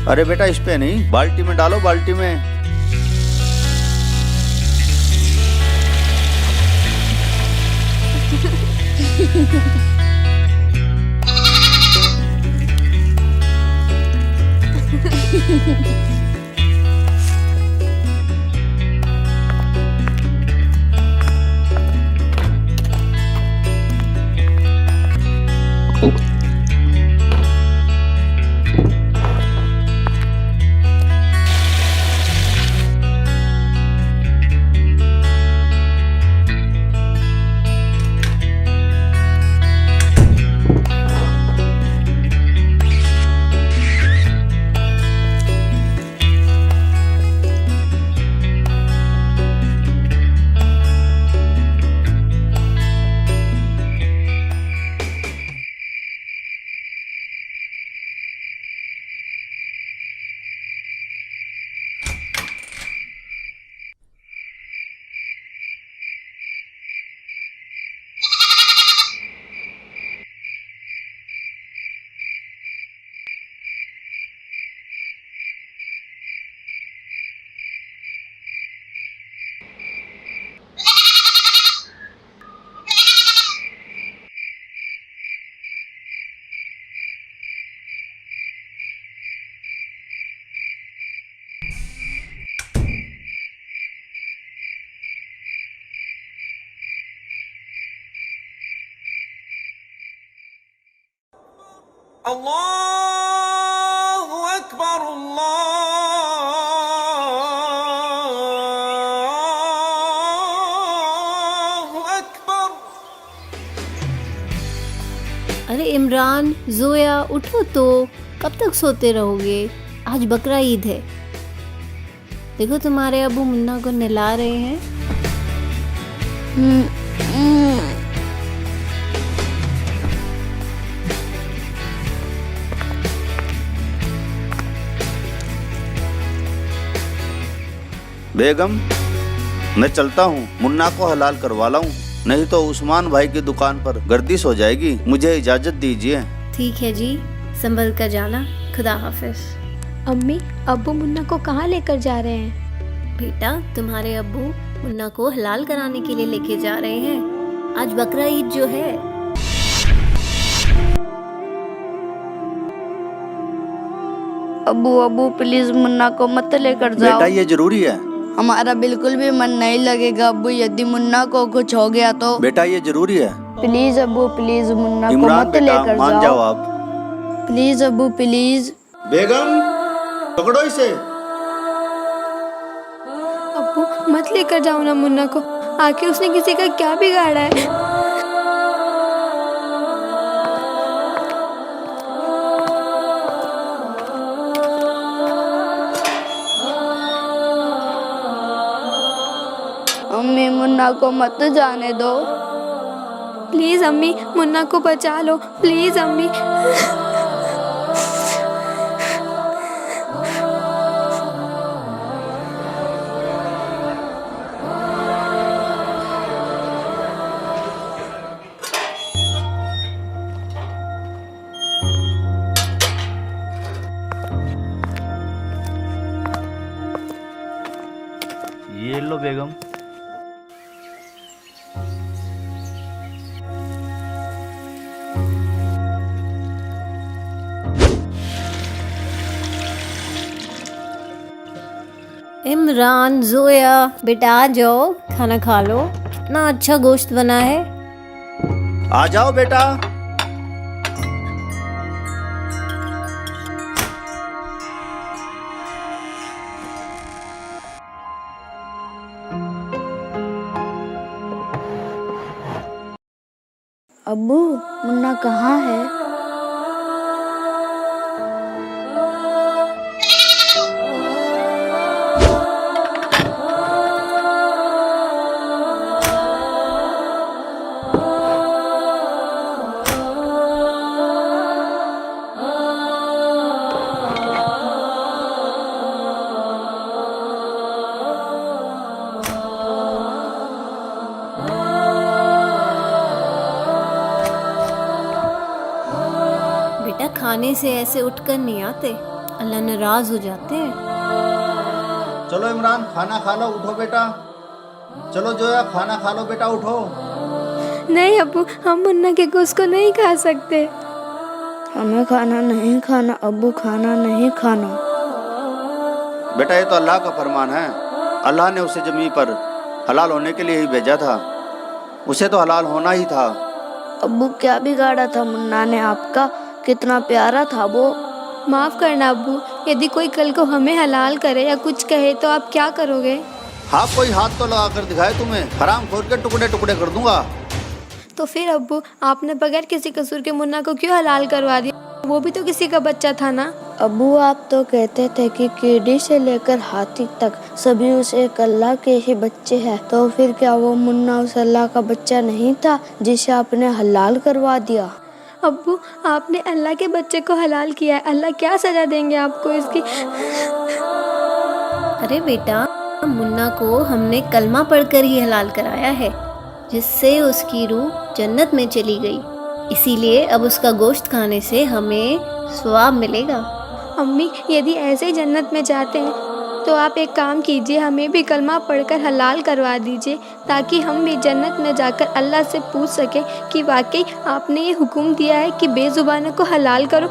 अरे बेटा इस पे नहीं, बाल्टी में डालो, बाल्टी में। अल्लाहु अकबर, अल्लाहु अकबर। अरे इमरान, जोया, उठो तो, कब तक सोते रहोगे? आज बकरा ईद है। देखो तुम्हारे अबू मुन्ना को नहला रहे हैं। बेगम, मैं चलता हूँ, मुन्ना को हलाल करवा लाऊं, नहीं तो उस्मान भाई की दुकान पर गर्दिश हो जाएगी। मुझे इजाजत दीजिए। ठीक है जी, संभल कर जाना। खुदा हाफिज। अम्मी, अब्बू मुन्ना को कहाँ लेकर जा रहे हैं? बेटा, तुम्हारे अब्बू मुन्ना को हलाल कराने के लिए लेके जा रहे हैं। आज बकरा ईद जो है। अबू अबू प्लीज मुन्ना को मत लेकर जाओ। बेटा ये जरूरी है। हमारा बिल्कुल भी मन नहीं लगेगा अबू, यदि मुन्ना को कुछ हो गया तो। बेटा ये जरूरी है। प्लीज अबू प्लीज मुन्ना को इमरान मत बेटा लेकर मान जाओ आप। Please Abu please. बेगम पकड़ो इसे। अब्बू मत लेकर जाओ ना मुन्ना को, आखिर उसने किसी का क्या बिगाड़ा है? अम्मी मुन्ना को मत जाने दो। प्लीज अम्मी, मुन्ना को बचा लो, प्लीज अम्मी। ये लो बेगम। इमरान, जोया, बेटा आ जाओ, खाना खा लो। इतना अच्छा गोश्त बना है। आ जाओ बेटा। अब्बू मुन्ना कहाँ है? बेटा, खाने से ऐसे उठकर नहीं आते। अल्लाह नाराज हो जाते हैं। चलो इमरान, खाना खा लो, उठो बेटा। चलो जोया, खाना खा लो बेटा, उठो। नहीं अब्बू, हम मुन्ना के गोश्त को नहीं खा सकते। हमें खाना नहीं खाना अब्बू, खाना नहीं खाना। बेटा ये तो अल्लाह का फरमान है। अल्लाह ने उसे ज़मीन पर हलाल होने के लिए ही भेजा था। उसे तो हलाल होना ही था। अब्बू क्या बिगाड़ा था मुन्ना ने आपका? कितना प्यारा था वो। माफ़ करना अब्बू, यदि कोई कल को हमें हलाल करे या कुछ कहे तो आप क्या करोगे? हाँ, कोई हाथ तो लगा कर दिखाए तुम्हें, हराम खोर के टुकड़े टुकड़े कर दूंगा। तो फिर अब्बू, आपने बगैर किसी कसूर के मुन्ना को क्यों हलाल करवा दिया? वो भी तो किसी का बच्चा था ना। अब्बू आप तो कहते थे कि कीड़ी से लेकर हाथी तक सभी उस एक अल्लाह के ही बच्चे हैं, तो फिर क्या वो मुन्ना उस अल्लाह का बच्चा नहीं था जिसे आपने हलाल करवा दिया? अब्बू, आपने अल्लाह के बच्चे को हलाल किया है, अल्लाह क्या सजा देंगे आपको इसकी? अरे बेटा, मुन्ना को हमने कलमा पढ़कर ही हलाल कराया है, जिससे उसकी रूह जन्नत में चली गई। इसीलिए अब उसका गोश्त खाने से हमें सवाब मिलेगा। अम्मी, यदि ऐसे ही जन्नत में जाते हैं तो आप एक काम कीजिए, हमें भी कलमा पढ़कर हलाल करवा दीजिए, ताकि हम भी जन्नत में जाकर अल्लाह से पूछ सकें कि वाकई आपने ये हुक्म दिया है कि बेजुबानों को हलाल करो।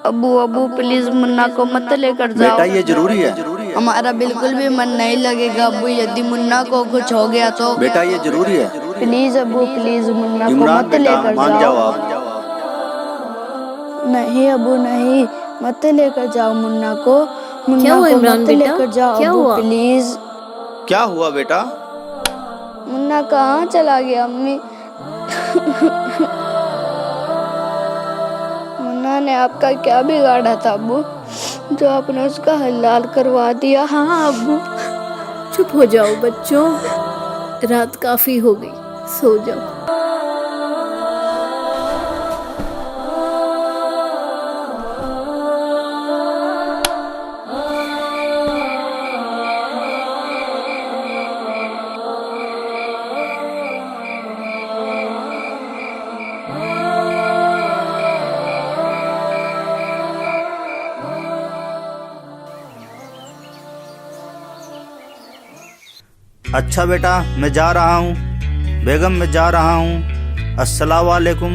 अब्बू अब्बू प्लीज मुन्ना को मत लेकर जाओ। बेटा ये जरूरी है। हमारा बिल्कुल भी मन नहीं लगेगा अब्बू, यदि मुन्ना को कुछ हो गया तो। बेटा ये जरूरी है। प्लीज अब्बू प्लीज मुन्ना को इमरान मत बेटा, लेकर मान जाओ आप। नहीं अब्बू नहीं, मत लेकर जाओ मुन्ना को। क्या मुन्ना हुआ को इमरान मत बेटा? लेकर जाओ क्या अब्बू हुआ? प्लीज। क्या हुआ बेटा? मुन्ना कहाँ चला गया अम्मी? मुन्ना ने आपका क्या बिगाड़ा था अब्बू, जो आपने उसका हलाल करवा दिया? हाँ अब्बू, चुप हो जाओ बच्चों, रात काफ़ी हो गई, सो जाओ। अच्छा बेटा, मैं जा रहा हूँ। बेगम मैं जा रहा हूँ। अस्सलाम वालेकुम।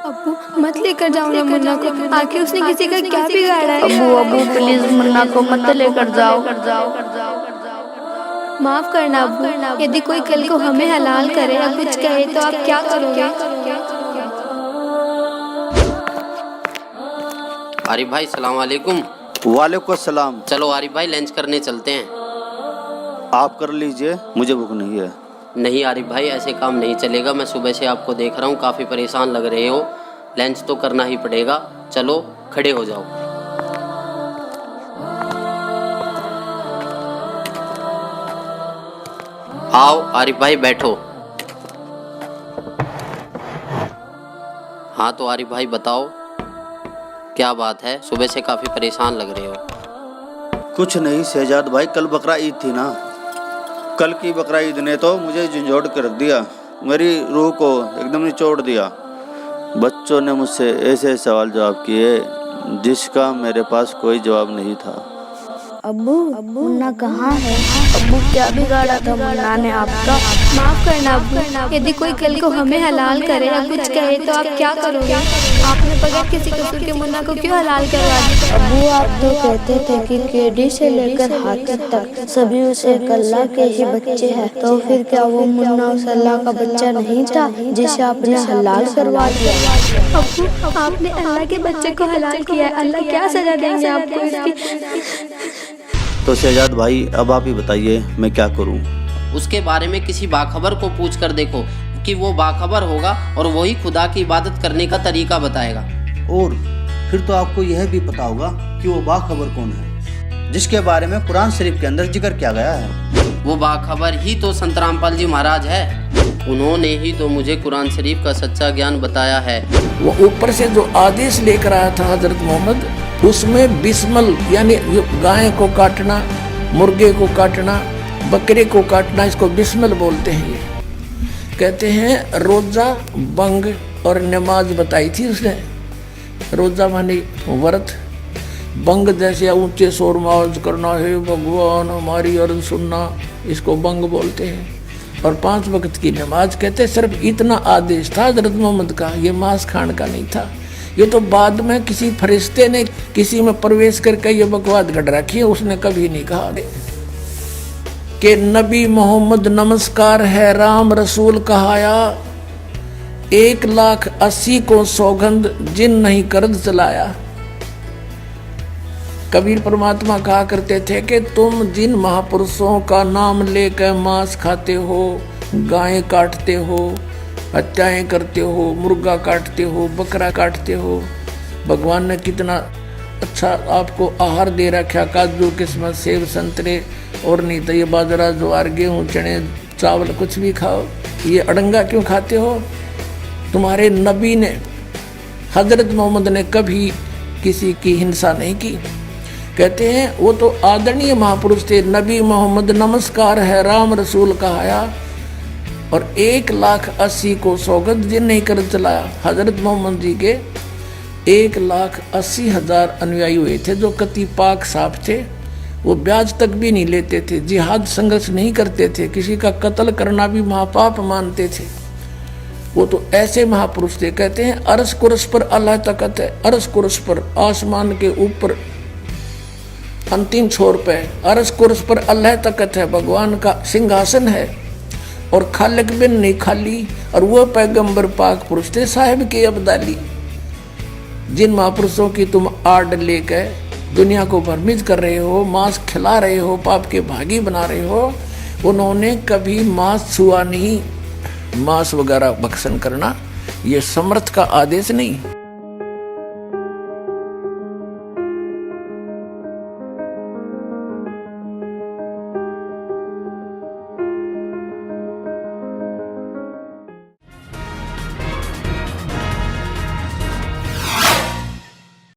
अब्बू, मत लेकर जाओ ना मुन्ना को, आखिर उसने किसी का क्या बिगाड़ा है? अब्बू अब्बू प्लीज मुन्ना को मत लेकर जाओ। माफ़ करना अब्बू, यदि कोई कल को हमें हलाल करे या कुछ कहे तो आप क्या करोगे? आरिफ भाई सलाम वालेकुम। वालेकुम अस्सलाम। चलो आरिफ भाई लंच करने चलते हैं। आप कर लीजिए, मुझे भूख नहीं है। नहीं आरिफ भाई, ऐसे काम नहीं चलेगा। मैं सुबह से आपको देख रहा हूँ, काफ़ी परेशान लग रहे हो। लंच तो करना ही पड़ेगा। चलो खड़े हो जाओ। आओ आरिफ भाई बैठो। हाँ तो आरिफ भाई बताओ, क्या बात है? सुबह से काफ़ी परेशान लग रहे हो। कुछ नहीं शहजाद भाई, कल बकरा ईद थी ना। कल की बकरा ईद ने तो मुझे झंझोड़ कर रख दिया, मेरी रूह को एकदम निचोड़ दिया। बच्चों ने मुझसे ऐसे सवाल जवाब किए जिसका मेरे पास कोई जवाब नहीं था। अब्बू मुन्ना कहाँ है? अब्बू क्या बिगाड़ा था मुन्ना ने आपका? माफ़ करना अब्बू, यदि कोई कल को हमें हलाल करे या कुछ कहे तो आप क्या करोगे? आपने बगैर किसी कसूर के मुन्ना को क्यों हलाल करवा दिया? अब्बू आप तो कहते थे कि कीड़ी से लेकर हाथी तक सभी उस एक अल्लाह के ही बच्चे हैं, तो फिर क्या वो मुन्ना उस अल्लाह का बच्चा नहीं था जिसे आपने हलाल करवा दिया? अब्बू, आपने अल्लाह के बच्चे को हलाल किया है, अल्लाह क्या सजा देंगे आपको इसकी? तो शहजाद भाई अब आप ही बताइए मैं क्या करूं? उसके बारे में किसी बाखबर को पूछ कर देखो कि वो बाखबर होगा और वही खुदा की इबादत करने का तरीका बताएगा। और फिर तो आपको यह भी पता होगा कि वो बाखबर कौन है जिसके बारे में कुरान शरीफ के अंदर जिक्र किया गया है। वो बाखबर ही तो संत रामपाल जी महाराज है। उन्होंने ही तो मुझे कुरान शरीफ का सच्चा ज्ञान बताया है। वो ऊपर से जो आदेश लेकर आया था हजरत मोहम्मद, उसमें बिस्मल यानी गाय को काटना, मुर्गे को काटना, बकरे को काटना, इसको बिस्मल बोलते हैं। ये कहते हैं रोजा, बंग और नमाज बताई थी उसने। रोजा माने व्रत, बंग जैसे ऊंचे शोर में आवाज करना, हे भगवान हमारी अर्ज सुनना, इसको बंग बोलते हैं। और 5 वक्त की नमाज कहते हैं। सिर्फ इतना आदेश था हजरत मोहम्मद का, ये मांस खाने का नहीं था। ये तो बाद में किसी फरिश्ते ने किसी में प्रवेश करके ये बकवाद गढ़ रखी है, उसने कभी नहीं कहा कि नबी मोहम्मद नमस्कार है राम रसूल कहाया, 1,80,000 को सौगंध जिन नहीं करद चलाया। कबीर परमात्मा कहा करते थे कि तुम जिन महापुरुषों का नाम लेकर मांस खाते हो, गायें काटते हो, हत्याएं करते हो, मुर्गा काटते हो, बकरा काटते हो, भगवान ने कितना अच्छा आपको आहार दे रखा, काजू किस्मत सेब संतरे, और नहीं तो ये बाजरा ज्वार गेहूँ चने चावल कुछ भी खाओ, ये अड़ंगा क्यों खाते हो? तुम्हारे नबी ने हजरत मोहम्मद ने कभी किसी की हिंसा नहीं की। कहते हैं वो तो आदरणीय महापुरुष थे। नबी मोहम्मद नमस्कार है राम रसूल कहाया, और 1,80,000 को सौगंध जिन नहीं कर चलाया। हजरत मोहम्मद जी के 1,80,000 अनुयायी हुए थे जो कति पाक साफ थे। वो ब्याज तक भी नहीं लेते थे, जिहाद संघर्ष नहीं करते थे, किसी का कत्ल करना भी महापाप मानते थे। वो तो ऐसे महापुरुष थे। कहते हैं अरस कुरस पर अल्लाह तकत है, अरस कुरस पर आसमान के ऊपर अंतिम छोर पे अरस कुरस पर अल्लाह तकत है, भगवान का सिंहासन है, और खालिक बिन नहीं खाली, और वह पैगंबर पाक पुरुष थे साहिब के अब्दाली। जिन महापुरुषों की तुम आड़ लेकर दुनिया को भ्रमित कर रहे हो, मांस खिला रहे हो, पाप के भागी बना रहे हो, उन्होंने कभी मांस छुआ नहीं। मांस वगैरह भक्षण करना ये समर्थ का आदेश नहीं।